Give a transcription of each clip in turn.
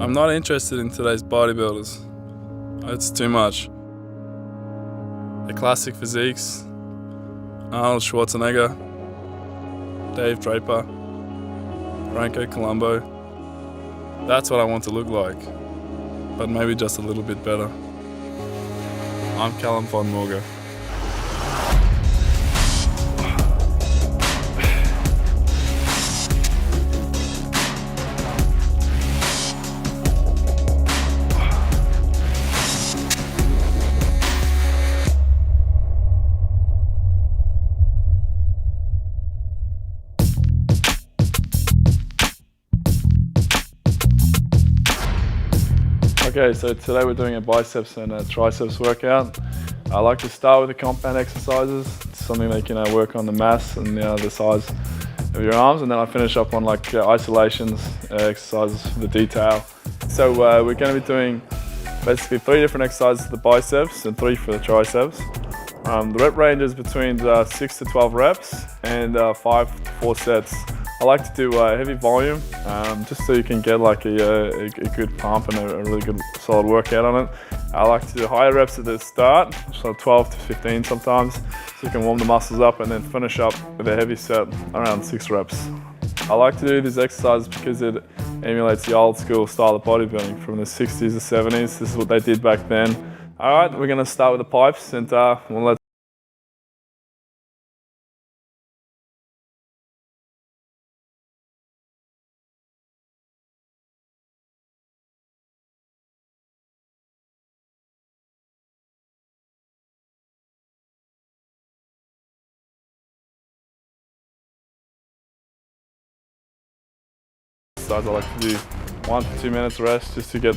I'm not interested in today's bodybuilders. It's too much. The classic physiques, Arnold Schwarzenegger, Draper, Franco Columbu. That's what I want to look like, but maybe just a little bit better. I'm Calum von Moger. Okay, so today we're doing a biceps and a triceps workout. I like to start with the compound exercises. It's something that can work on the mass and the size of your arms, and then I finish up on isolations, exercises for the detail. So we're going to be doing basically 3 different exercises for the biceps and 3 for the triceps. The rep range is between 6 to 12 reps and 5 to 4 sets. I like to do heavy volume, just so you can get a good pump and a really good solid workout on it. I like to do higher reps at the start, so 12 to 15 sometimes, so you can warm the muscles up and then finish up with a heavy set around 6 reps. I like to do these exercises because it emulates the old school style of bodybuilding from the 60s to 70s. This is what they did back then. All right, we're going to start with the pipes, and let's I like to do 1 to 2 minutes rest just to get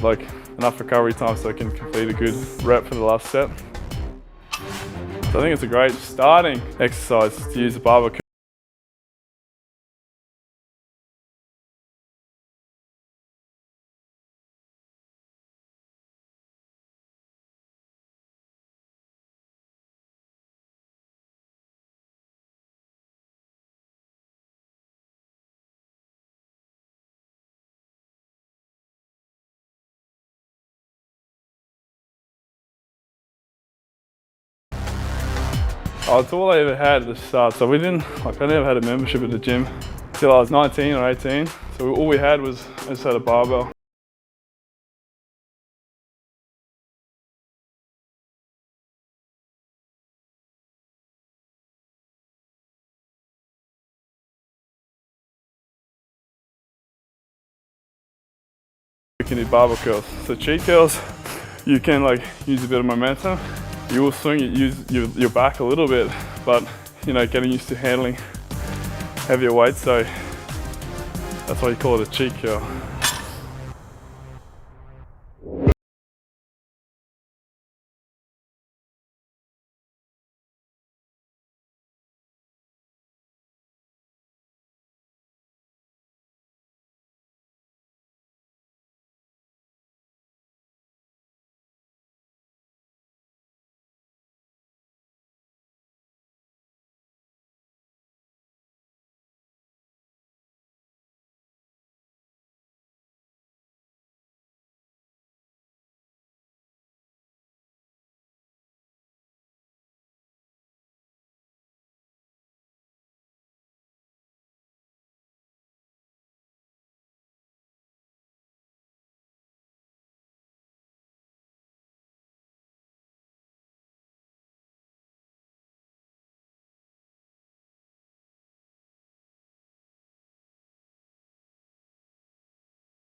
enough recovery time so I can complete a good rep for the last set. So I think it's a great starting exercise to use the barbell curl. It's all I ever had at the start. So I never had a membership at the gym until I was 19 or 18. So all we had was, I just had a barbell. You can do barbell curls. So cheat curls, you can use a bit of momentum. You will swing it, use your back a little bit, but getting used to handling heavier weights. So that's why you call it a cheat curl.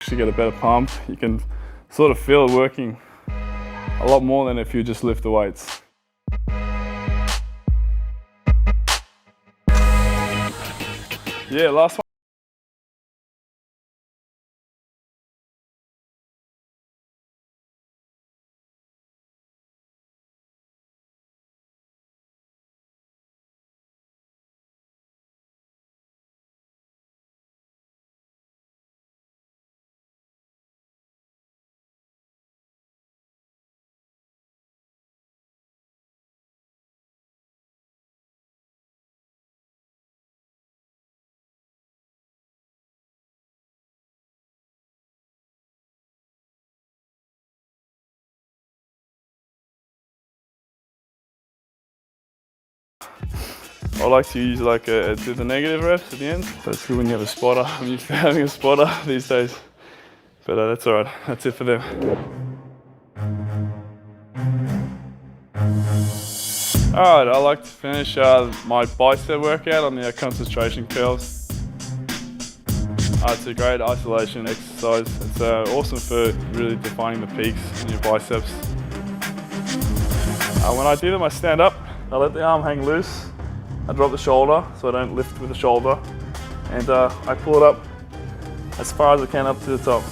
To get a better pump, you can sort of feel it working a lot more than if you just lift the weights. Yeah, last one. I like to use like do the negative reps at the end. So it's good when you have a spotter. I'm used to having a spotter these days. But that's all right, that's it for them. All right, I like to finish my bicep workout on the concentration curls. It's a great isolation exercise. It's awesome for really defining the peaks in your biceps. When I do them, I stand up, I let the arm hang loose, I drop the shoulder so I don't lift with the shoulder, and I pull it up as far as I can up to the top.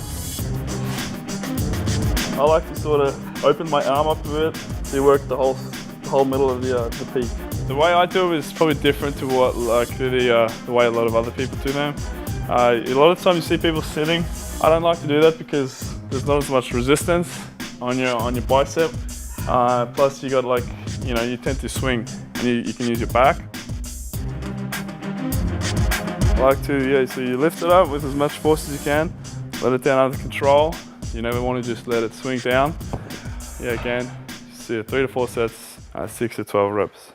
I like to sort of open my arm up a bit to work the whole middle of the peak. The way I do it is probably different to what the way a lot of other people do them. A lot of times you see people sitting. I don't like to do that because there's not as much resistance on your bicep. Plus you got you tend to swing and you can use your back. I like to, so you lift it up with as much force as you can, let it down under control. You never want to just let it swing down. Again, see 3 to 4 sets, 6 to 12 reps.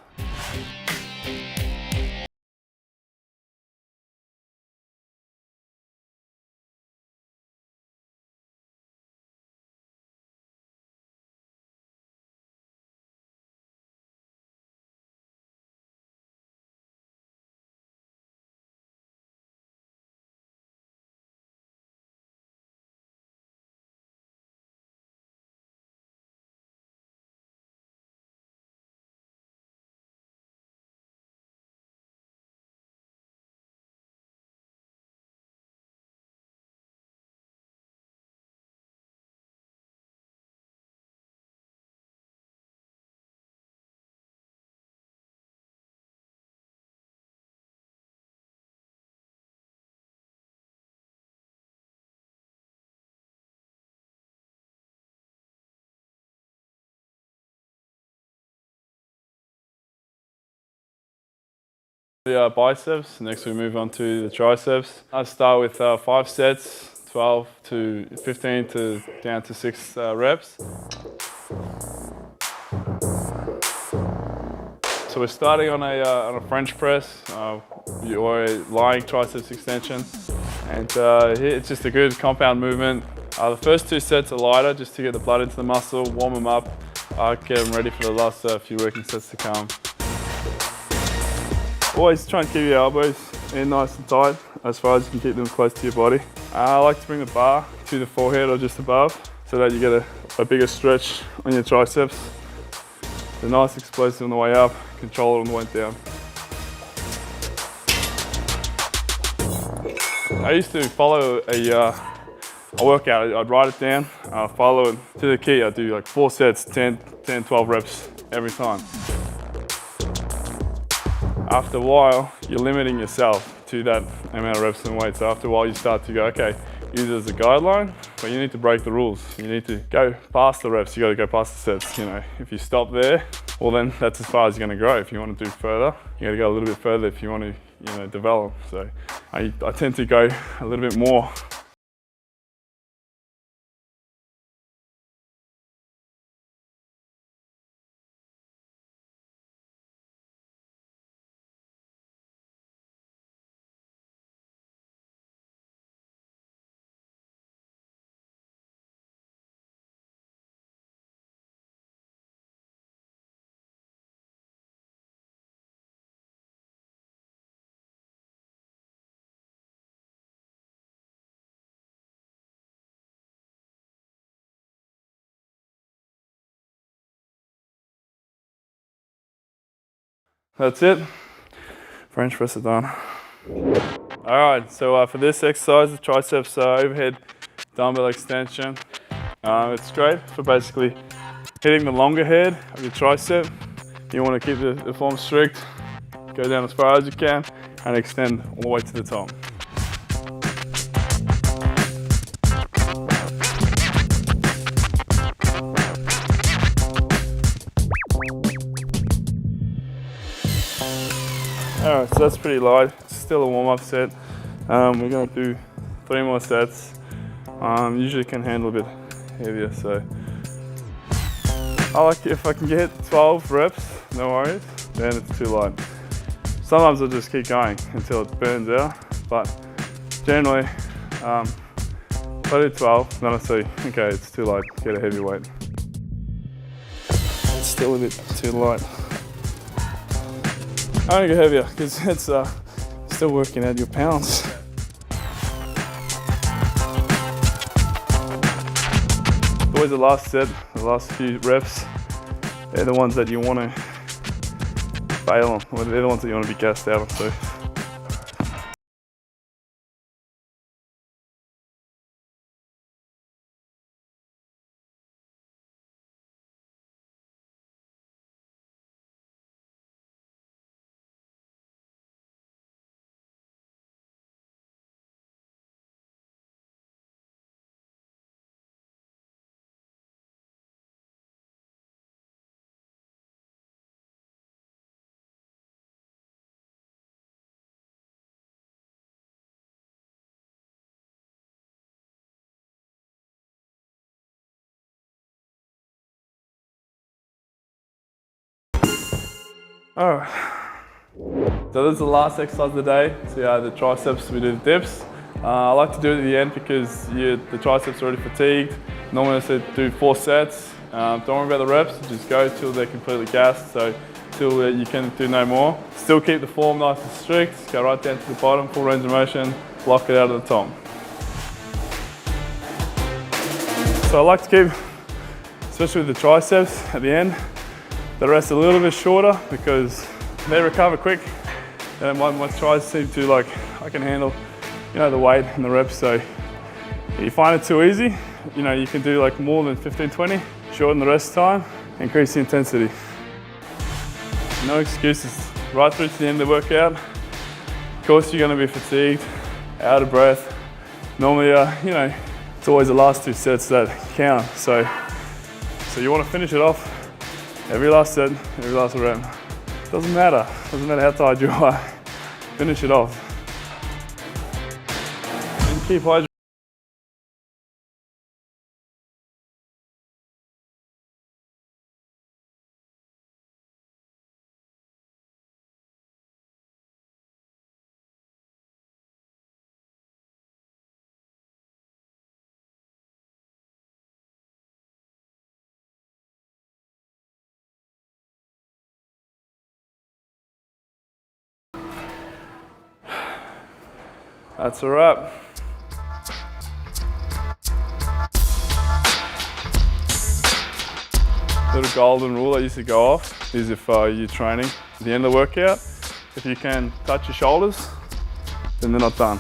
The biceps, next we move on to the triceps. I start with 5 sets, 12 to 15 to down to 6 reps. So we're starting on a French press or a lying triceps extension, and it's just a good compound movement. The first 2 sets are lighter just to get the blood into the muscle, warm them up, get them ready for the last few working sets to come. Always try and keep your elbows in nice and tight as far as you can keep them close to your body. I like to bring the bar to the forehead or just above so that you get a bigger stretch on your triceps. The nice explosive on the way up, control it on the way down. I used to follow a workout. I'd write it down, follow it to the key. I'd do like 4 sets, 10, 12 reps every time. After a while, you're limiting yourself to that amount of reps and weight. So after a while, you start to go, okay, use it as a guideline, but you need to break the rules. You need to go past the reps. You got to go past the sets. If you stop there, well then that's as far as you're going to grow. If you want to do further, you got to go a little bit further if you want to, develop. So I tend to go a little bit more. That's it. French press is done. All right, so for this exercise, the triceps overhead dumbbell extension. It's great for basically hitting the longer head of your tricep. You want to keep the form strict, go down as far as you can, and extend all the way to the top. Alright, so that's pretty light. It's still a warm-up set. We're going to do 3 more sets. Usually can handle a bit heavier, so I like it if I can get 12 reps, no worries, then it's too light. Sometimes I'll just keep going until it burns out, but generally I do 12, then I see, okay, it's too light, get a heavy weight. It's still a bit too light. I only go heavier because it's still working out your pounds. Always the last set, the last few reps, they're the ones that you want to fail on, or they're the ones that you want to be gassed out on. So. Alright, so this is the last exercise of the day. So the triceps, we do the dips. I like to do it at the end because the triceps are already fatigued. Normally I say do 4 sets. Don't worry about the reps, just go till they're completely gassed, so till you can do no more. Still keep the form nice and strict, go right down to the bottom, full range of motion, block it out of the top. So I like to keep, especially with the triceps at the end, the rest a little bit shorter because they recover quick. And my tries seem to I can handle, the weight and the reps. So if you find it too easy, you can do more than 15, 20, shorten the rest of the time, increase the intensity. No excuses, right through to the end of the workout. Of course you're gonna be fatigued, out of breath. Normally, it's always the last 2 sets that count. So you wanna finish it off. Every last set, every last rep. Doesn't matter how tired you are. Finish it off. And keep hydrated. That's a wrap. Little golden rule I used to go off is if you're training at the end of the workout, if you can touch your shoulders, then they're not done.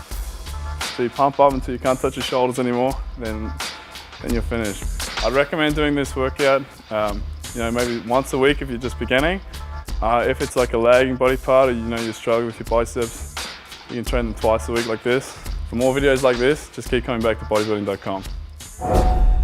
So you pump up until you can't touch your shoulders anymore, then you're finished. I'd recommend doing this workout, maybe once a week if you're just beginning. If it's like a lagging body part or you're struggling with your biceps, you can train them twice a week like this. For more videos like this, just keep coming back to bodybuilding.com.